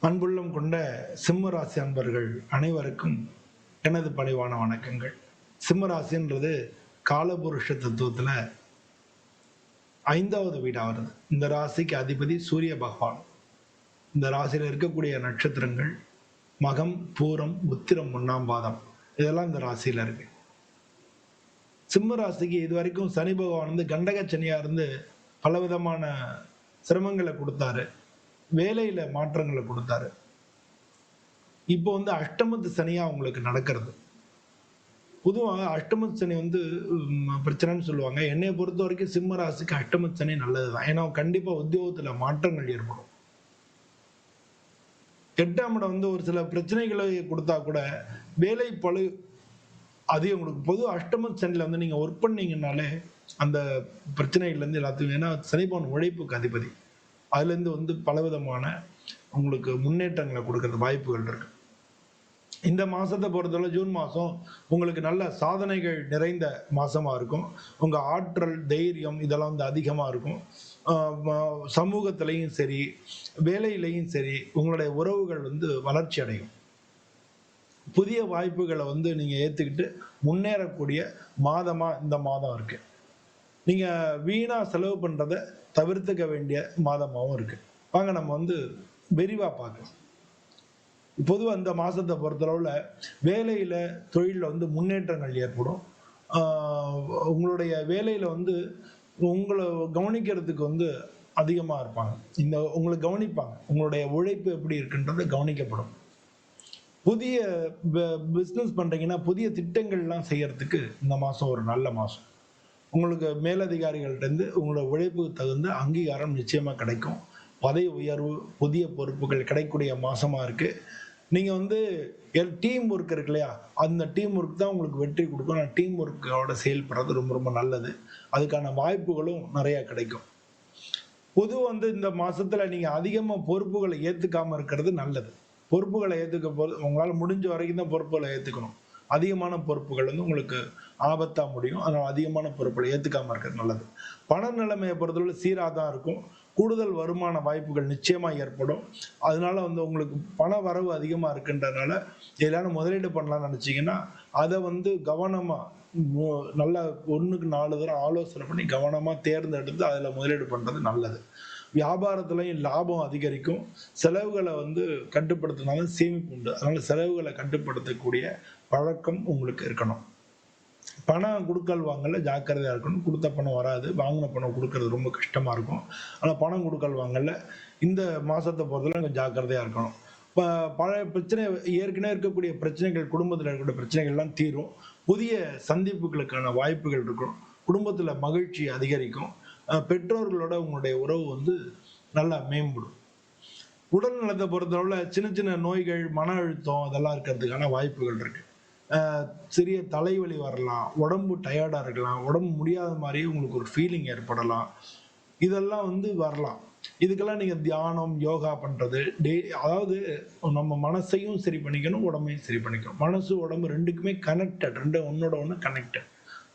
அன்புள்ளம் கொண்ட சிம்ம ராசி அன்பர்கள் அனைவருக்கும் எனது பணிவான வணக்கங்கள். சிம்ம ராசின்றது காலபுருஷ தத்துவத்துல 5வது வீடா வருது. இந்த ராசிக்கு அதிபதி சூரிய பகவான். இந்த ராசியில இருக்கக்கூடிய நட்சத்திரங்கள் மகம், பூரம், உத்திரம், 1ஆம் பாதம், இதெல்லாம் இந்த ராசியில இருக்கு. சிம்ம ராசிக்கு இது வரைக்கும் சனி பகவான் கண்டக சனியா இருந்து பலவிதமான சிரமங்களை கொடுத்தாரு, வேலையில மாற்றங்களை கொடுத்தாரு. இப்போ அஷ்டமத்து சனியா உங்களுக்கு நடக்கிறது. பொதுவாக அஷ்டமத்து சனி பிரச்சனைன்னு சொல்லுவாங்க. என்னைய பொறுத்த வரைக்கும் சிம்ம ராசிக்கு அஷ்டமத்து சனி நல்லதுதான். ஏன்னா கண்டிப்பா உத்தியோகத்துல மாற்றங்கள் ஏற்படும். 8ஆம் இடம் ஒரு சில பிரச்சனைகளை கொடுத்தா கூட வேலை பளு அதிகம் கொடுக்கும். பொது அஷ்டமத்து சனியில நீங்க ஒர்க் பண்ணீங்கன்னாலே அந்த பிரச்சனைகள்ல இருந்து எல்லாத்தையும், ஏன்னா சனிபவன் உழைப்புக்கு அதிபதி, அதுல இருந்து பலவிதமான உங்களுக்கு முன்னேற்றங்களை கொடுக்கறது வாய்ப்புகள் இருக்கு. இந்த மாசத்தை பொறுத்தவரை ஜூன் மாசம் உங்களுக்கு நல்ல சாதனைகள் நிறைந்த மாசமா இருக்கும். உங்க ஆற்றல், தைரியம் இதெல்லாம் அதிகமா இருக்கும். சமூகத்திலையும் சரி, வேலையிலையும் சரி, உங்களுடைய உறவுகள் வளர்ச்சி அடையும். புதிய வாய்ப்புகளை நீங்க ஏத்துக்கிட்டு முன்னேறக்கூடிய மாதமா இந்த மாதம் இருக்கு. நீங்க வீணா செலவு பண்றதை தவிர்த்துக்க வேண்டிய மாதமாகவும் இருக்கு. வாங்க நம்ம விரிவா பார்க்கலாம். பொதுவாக இந்த மாசத்தை பொறுத்தளவுல வேலையில, தொழில முன்னேற்றங்கள் ஏற்படும். உங்களுடைய வேலையில உங்களை கவனிக்கிறதுக்கு அதிகமா இருப்பாங்க. உங்களை கவனிப்பாங்க. உங்களுடைய உழைப்பு எப்படி இருக்குன்றது கவனிக்கப்படும். புதிய பிஸ்னஸ் பண்றீங்கன்னா புதிய திட்டங்கள்லாம் செய்யறதுக்கு இந்த மாசம் ஒரு நல்ல மாசம். உங்களுக்கு மேலதிகாரிகள்ட்ட இருந்து உங்களோட உழைப்புக்கு தகுந்த அங்கீகாரம் நிச்சயமா கிடைக்கும். பதவி உயர்வு, புதிய பொறுப்புகள் கிடைக்கக்கூடிய மாசமா இருக்கு. நீங்க டீம் ஒர்க் இருக்கு இல்லையா, அந்த டீம் ஒர்க் தான் உங்களுக்கு வெற்றி கொடுக்கும். நான் டீம் ஒர்க்கோட செயல்படுறது ரொம்ப ரொம்ப நல்லது. அதுக்கான வாய்ப்புகளும் நிறைய கிடைக்கும். பொதுவாக இந்த மாசத்துல நீங்க அதிகமா பொறுப்புகளை ஏத்துக்காம இருக்கிறது நல்லது. பொறுப்புகளை ஏத்துக்க போது உங்களால முடிஞ்ச வரைக்கும் தான் பொறுப்புகளை ஏத்துக்கணும். அதிகமான பொறுப்புகள் உங்களுக்கு ஆபத்தா முடியும். அதனால அதிகமான பொறுப்புகளை ஏத்துக்காம இருக்கிறது நல்லது. பண நிலைமையை பொறுத்தவரை சீராதான் இருக்கும். கூடுதல் வருமான வாய்ப்புகள் நிச்சயமா ஏற்படும். அதனால உங்களுக்கு பண வரவு அதிகமா இருக்குன்றதுனால எல்லாம் முதலீடு பண்ணலாம்னு நினைச்சீங்கன்னா அதை கவனமா நல்லா 1க்கு 4 தடவை ஆலோசனை பண்ணி கவனமா தேர்ந்தெடுத்து அதுல முதலீடு பண்றது நல்லது. வியாபாரத்திலையும் லாபம் அதிகரிக்கும். செலவுகளை கட்டுப்படுத்தினாலும் சேமிப்பு உண்டு. அதனால செலவுகளை கட்டுப்படுத்தக்கூடிய பழக்கம் உங்களுக்கு இருக்கணும். பணம் கொடுக்கல் வாங்கல ஜாக்கிரதையா இருக்கணும். கொடுத்த பணம் வராது, வாங்கின பணம் கொடுக்கறது ரொம்ப கஷ்டமா இருக்கும். ஆனா பணம் கொடுக்கல் வாங்கல இந்த மாசத்தை பொறுத்தவரை கொஞ்சம் ஜாக்கிரதையா இருக்கணும். பழைய பிரச்சனை, ஏற்கனவே இருக்கக்கூடிய பிரச்சனைகள், குடும்பத்தில் இருக்கக்கூடிய பிரச்சனைகள் எல்லாம் தீரும். புதிய சந்திப்புகளுக்கான வாய்ப்புகள் இருக்கும். குடும்பத்துல மகிழ்ச்சி அதிகரிக்கும். பெற்றோர்களோட உங்களுடைய உறவு நல்லா மேம்படும். உடல் நலத்தை பொறுத்தளவுல சின்ன சின்ன நோய்கள், மன அழுத்தம் அதெல்லாம் இருக்கிறதுக்கான வாய்ப்புகள் இருக்கு. சிறிய தலைவலி வரலாம், உடம்பு டயர்டா இருக்கலாம், உடம்பு முடியாத மாதிரியே உங்களுக்கு ஒரு ஃபீலிங் ஏற்படலாம். இதெல்லாம் வரலாம். இதுக்கெல்லாம் நீங்க தியானம், யோகா பண்றது அதாவது நம்ம மனசையும் சரி பண்ணிக்கணும், உடம்பையும் சரி பண்ணிக்கணும். மனசு உடம்பு ரெண்டுக்குமே கனெக்டட், ரெண்டு ஒன்னோட ஒண்ணு கனெக்டட்.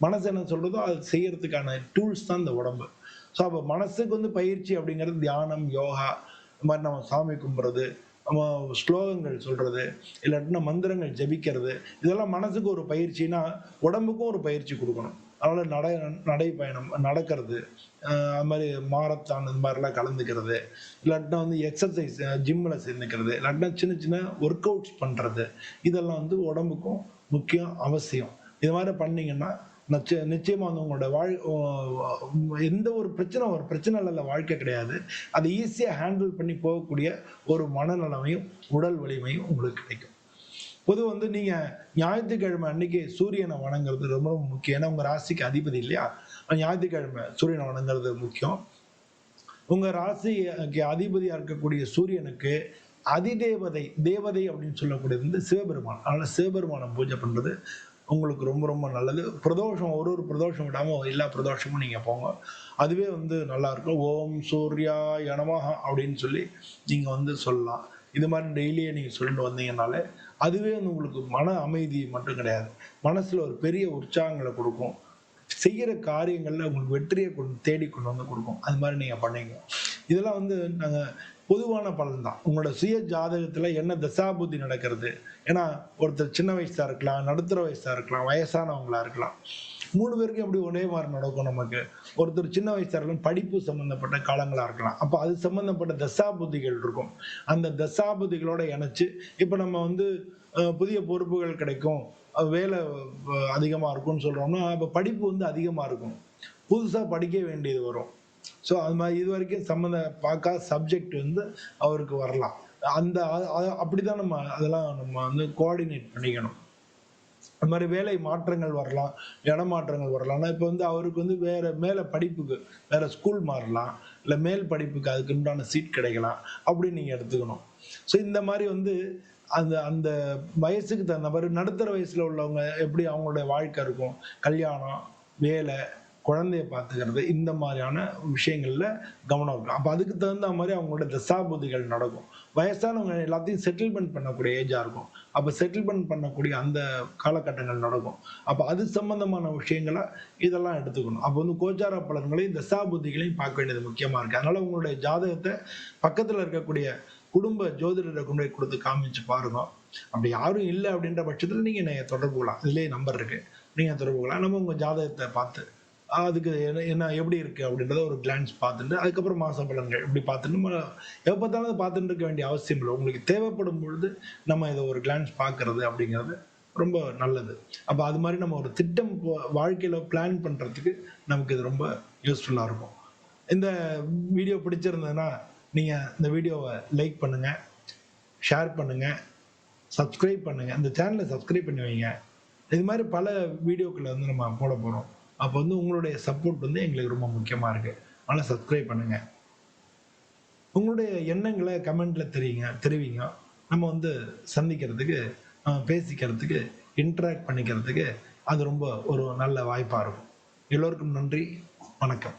மனசு என்ன சொல்றதோ அது செய்யறதுக்கான டூல்ஸ் தான் இந்த உடம்பு. ஸோ அப்போ மனசுக்கு பயிற்சி அப்படிங்கிறது தியானம், யோகா, இந்த மாதிரி நம்ம சாமி கும்பிட்றது, நம்ம ஸ்லோகங்கள் சொல்றது, இல்லாட்டினா மந்திரங்கள் ஜபிக்கிறது, இதெல்லாம் மனசுக்கு ஒரு பயிற்சினா உடம்புக்கும் ஒரு பயிற்சி கொடுக்கணும். அதனால நடைப்பயணம் நடக்கிறது, அது மாதிரி மாரத்தான் இந்த மாதிரிலாம் கலந்துக்கிறது, இல்லாட்டினா எக்ஸசைஸ் ஜிம்மில் சேர்ந்துக்கிறது, இல்லாட்டினா சின்ன சின்ன ஒர்க் அவுட்ஸ் பண்றது, இதெல்லாம் உடம்புக்கும் முக்கியம், அவசியம். இது மாதிரி பண்ணீங்கன்னா நிச்சயமா உங்களோட எந்த ஒரு பிரச்சனை இல்ல, வாழ்க்கை கிடையாது. அதை ஈஸியா ஹேண்டில் பண்ணி போகக்கூடிய ஒரு மனநலமையும் உடல் வலிமையும் உங்களுக்கு கிடைக்கும். பொது நீங்க ஞாயிற்றுக்கிழமை அன்னைக்கு சூரியனை வணங்குறது ரொம்ப ரொம்ப முக்கியம். ஏன்னா உங்க ராசிக்கு அதிபதி இல்லையா, ஞாயிற்றுக்கிழமை சூரியனை வணங்குறது முக்கியம். உங்க ராசிக்கு அதிபதியா இருக்கக்கூடிய சூரியனுக்கு தேவதை அப்படின்னு சொல்லக்கூடியது சிவபெருமான். அதனால சிவபெருமானை பூஜை பண்றது உங்களுக்கு ரொம்ப ரொம்ப நல்லது. பிரதோஷம் ஒரு பிரதோஷம் விடாம எல்லா பிரதோஷமும் நீங்க போங்க. அதுவே நல்லா இருக்கும். ஓம் சூர்யாய நமஹ அப்படின்னு சொல்லி நீங்க சொல்லலாம். இது மாதிரி டெய்லியே நீங்க சொல்லிட்டு வந்தீங்கன்னாலே அதுவே உங்களுக்கு மன அமைதி மட்டும் கிடையாது, மனசுல ஒரு பெரிய உற்சாகங்களை கொடுக்கும். செய்யற காரியங்கள்ல உங்களுக்கு வெற்றியை தேடி கொண்டு கொடுக்கும். அது மாதிரி நீங்க பண்ணீங்க. இதெல்லாம் நாங்க பொதுவான பலன் தான். உங்களோட சுய ஜாதகத்துல என்ன தசாபுத்தி நடக்கிறது. ஏன்னா ஒருத்தர் சின்ன வயசா இருக்கலாம், நடுத்தர வயசா இருக்கலாம், வயசானவங்களா இருக்கலாம். 3 பேருக்கும் எப்படி ஒரே மாரி நடக்கும் நமக்கு. ஒருத்தர் சின்ன வயசா இருக்கலாம், படிப்பு சம்பந்தப்பட்ட காலங்களா இருக்கலாம். அப்ப அது சம்பந்தப்பட்ட தசாபுத்திகள் இருக்கும். அந்த தசாபுத்திகளோட இணைச்சு இப்ப நம்ம வந்து புதிய பொறுப்புகள் கிடைக்கும். வேலை அதிகமா இருக்கும்னு சொல்றோம்னா, அப்ப படிப்பு வந்து அதிகமா இருக்கும். புதுசா படிக்க வேண்டியது வரும். ஸோ அது மாதிரி இதுவரைக்கும் பார்க்காத சப்ஜெக்ட் வந்து அவருக்கு வரலாம். அந்த அப்படிதான் நம்ம அதெல்லாம் நம்ம வந்து கோஆர்டினேட் பண்ணிக்கணும். அது மாதிரி வேலை மாற்றங்கள் வரலாம், இடமாற்றங்கள் வரலாம். ஆனா இப்ப வந்து அவருக்கு வந்து வேற மேல படிப்புக்கு வேற ஸ்கூல் மாறலாம், இல்ல மேல் படிப்புக்கு அதுக்கு உண்டான சீட் கிடைக்கலாம் அப்படின்னு நீங்க எடுத்துக்கணும். ஸோ இந்த மாதிரி வந்து அந்த அந்த வயசுக்கு தகுந்த மாதிரி நடுத்தர வயசுல உள்ளவங்க எப்படி அவங்களுடைய வாழ்க்கை இருக்கும், கல்யாணம், வேலை, குழந்தைய பார்த்துக்கிறது, இந்த மாதிரியான விஷயங்கள்ல கவனம் இருக்கும். அப்ப அதுக்கு தகுந்த மாதிரி அவங்களோட தசாபுத்திகள் நடக்கும். வயசானவங்க எல்லாத்தையும் செட்டில்மெண்ட் பண்ணக்கூடிய ஏஜா இருக்கும். அப்ப செட்டில்மெண்ட் பண்ணக்கூடிய அந்த காலகட்டங்கள் நடக்கும். அப்ப அது சம்பந்தமான விஷயங்கள இதெல்லாம் எடுத்துக்கணும். அப்ப வந்து கோச்சார பலன்களையும் தசாபுத்திகளையும் பார்க்க வேண்டியது முக்கியமா இருக்கு. அதனால உங்களுடைய ஜாதகத்தை பக்கத்துல இருக்கக்கூடிய குடும்ப ஜோதிடரை கொண்டு போய் கொடுத்து காமிச்சு பாருங்க. அப்படி யாரும் இல்லை அப்படின்ற பட்சத்துல நீங்க என்னைய தொடர்பு கொள்ளலாம். இதுலயே நம்பர் இருக்கு, நீங்க தொடர்பு கொள்ளலாம். நம்ம உங்க ஜாதகத்தை பார்த்து அதுக்கு என்ன எப்படி இருக்கு அப்படின்றத ஒரு கிளான்ஸ் பார்த்துட்டு அதுக்கப்புறம் மாச பலன்கள் இப்படி பார்த்துட்டு நம்ம எப்ப பார்த்தாலும் பார்த்துட்டு இருக்க வேண்டிய அவசியம் இல்லை. உங்களுக்கு தேவைப்படும் பொழுது நம்ம இதை ஒரு கிளான்ஸ் பார்க்கறது அப்படிங்கிறது ரொம்ப நல்லது. அப்ப அது மாதிரி நம்ம ஒரு திட்டம் வாழ்க்கையில பிளான் பண்றதுக்கு நமக்கு இது ரொம்ப யூஸ்ஃபுல்லா இருக்கும். இந்த வீடியோ பிடிச்சிருந்ததுன்னா நீங்க இந்த வீடியோவை லைக் பண்ணுங்க, ஷேர் பண்ணுங்க, சப்ஸ்கிரைப் பண்ணுங்க. இந்த சேனலை சப்ஸ்கிரைப் பண்ணி வைங்க. இது மாதிரி பல வீடியோக்களை வந்து நம்ம போட போறோம். அப்போ வந்து உங்களுடைய சப்போர்ட் வந்து எங்களுக்கு ரொம்ப முக்கியமா இருக்கு. அதனால சப்ஸ்கிரைப் பண்ணுங்க. உங்களுடைய எண்ணங்களை கமெண்ட்ல தெரிவிங்க. நம்ம வந்து சந்திக்கிறதுக்கு, பேசிக்கிறதுக்கு, இன்டராக்ட் பண்ணிக்கிறதுக்கு அது ரொம்ப ஒரு நல்ல வாய்ப்பா இருக்கும். எல்லோருக்கும் நன்றி. வணக்கம்.